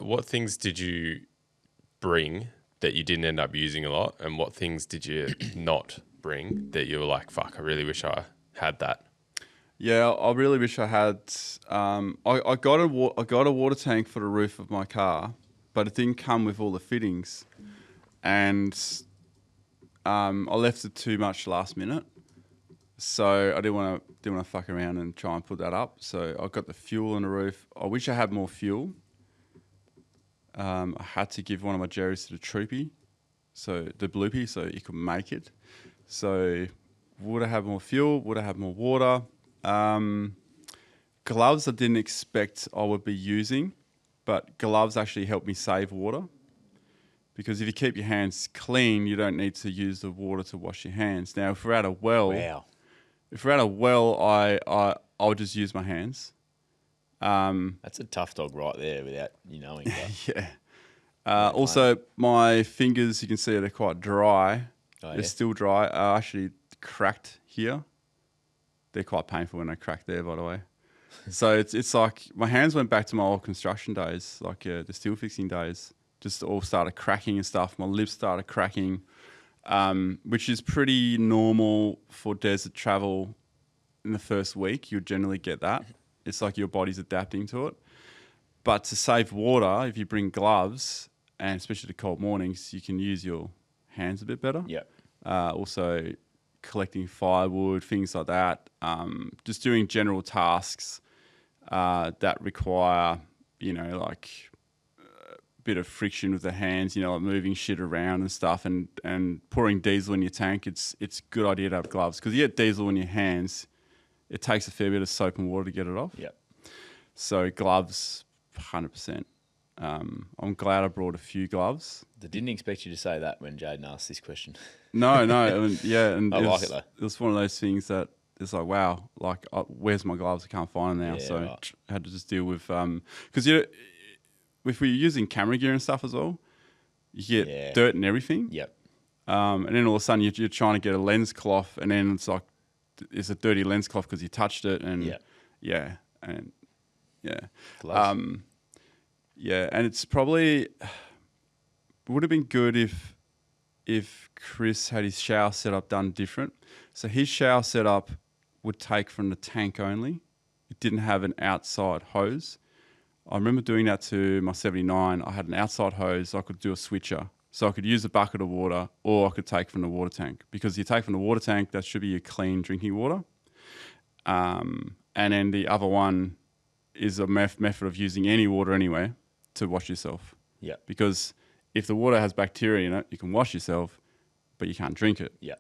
what things did you bring that you didn't end up using a lot, and what things did you not bring that you were like, fuck, I really wish I had that? Yeah, I really wish I had. I got a water tank for the roof of my car, but it didn't come with all the fittings, and I left it too much last minute. So I didn't want to fuck around and try and put that up. So I got the fuel on the roof. I wish I had more fuel. I had to give one of my Jerrys to the Troopy, so the Bloopy, so he could make it. So would I have more fuel? Would I have more water? Gloves I didn't expect I would be using, but gloves actually help me save water. Because if you keep your hands clean, you don't need to use the water to wash your hands. Now, if we're at a well, I'll just use my hands. That's a tough dog right there without you knowing. Yeah. Also, my fingers, you can see they're quite dry. Oh, they're still dry. Actually cracked here. They're quite painful when they crack there, by the way. So it's like my hands went back to my old construction days, like the steel fixing days. Just all started cracking and stuff. My lips started cracking, which is pretty normal for desert travel. In the first week, you'll generally get that. It's like your body's adapting to it. But to save water, if you bring gloves, and especially the cold mornings, you can use your hands a bit better. Yeah. Also, collecting firewood, things like that. Just doing general tasks that require, like a bit of friction with the hands, like moving shit around and stuff, and pouring diesel in your tank. It's a good idea to have gloves because you get diesel in your hands. It takes a fair bit of soap and water to get it off. Yep. So gloves, 100%. I'm glad I brought a few gloves. I didn't expect you to say that when Jaden asked this question. No, and I like it though. It was one of those things that it's like, wow, like where's my gloves? I can't find them now. Yeah, So right. I had to just deal with because if we're using camera gear and stuff as well, you get dirt and everything. Yep. And then all of a sudden you're trying to get a lens cloth, and then it's like it's a dirty lens cloth because you touched it, and Gloves. And it's probably would have been good if Chris had his shower setup done different. So his shower setup would take from the tank only. It didn't have an outside hose. I remember doing that to my 79. I had an outside hose. I could do a switcher. So I could use a bucket of water, or I could take from the water tank. Because you take from the water tank, that should be your clean drinking water. And then the other one is a method of using any water anywhere to wash yourself. Yeah. Because if the water has bacteria in it, you can wash yourself, but you can't drink it. Yeah.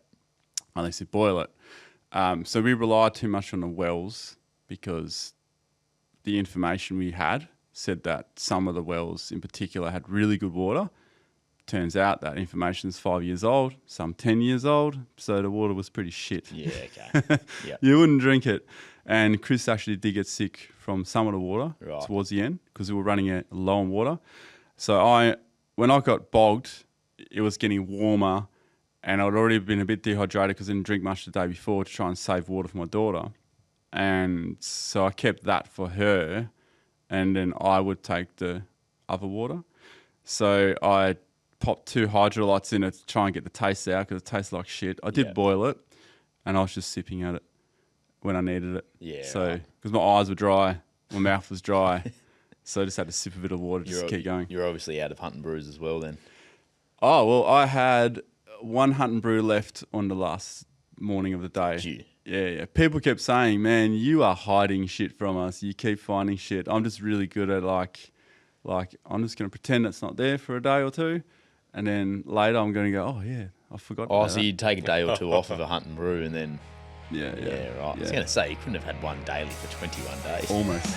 Unless you boil it. So we relied too much on the wells because the information we had said that some of the wells in particular had really good water. Turns out that information is 5 years old, some 10 years old, so the water was pretty shit. Yeah, okay. Yep. You wouldn't drink it. And Chris actually did get sick from some of the water towards the end because we were running low on water. So when I got bogged, it was getting warmer, and I'd already been a bit dehydrated because I didn't drink much the day before to try and save water for my daughter. And so I kept that for her, and then I would take the other water. So I popped 2 hydrolytes in it to try and get the taste out because it tastes like shit. I did boil it, and I was just sipping at it when I needed it. Yeah. So because my eyes were dry, my mouth was dry, so I just had to sip a bit of water just to keep going. You're obviously out of hunt and brews as well then. Oh, well, I had 1 hunt and brew left on the last morning of the day. Gee. Yeah. People kept saying, man, you are hiding shit from us. You keep finding shit. I'm just really good at like I'm just going to pretend it's not there for a day or two. And then later I'm going to go, oh, yeah, I forgot about So that. you'd take a day or two off of a hunt and brew and then... Yeah, right. I was going to say, you couldn't have had one daily for 21 days. Almost.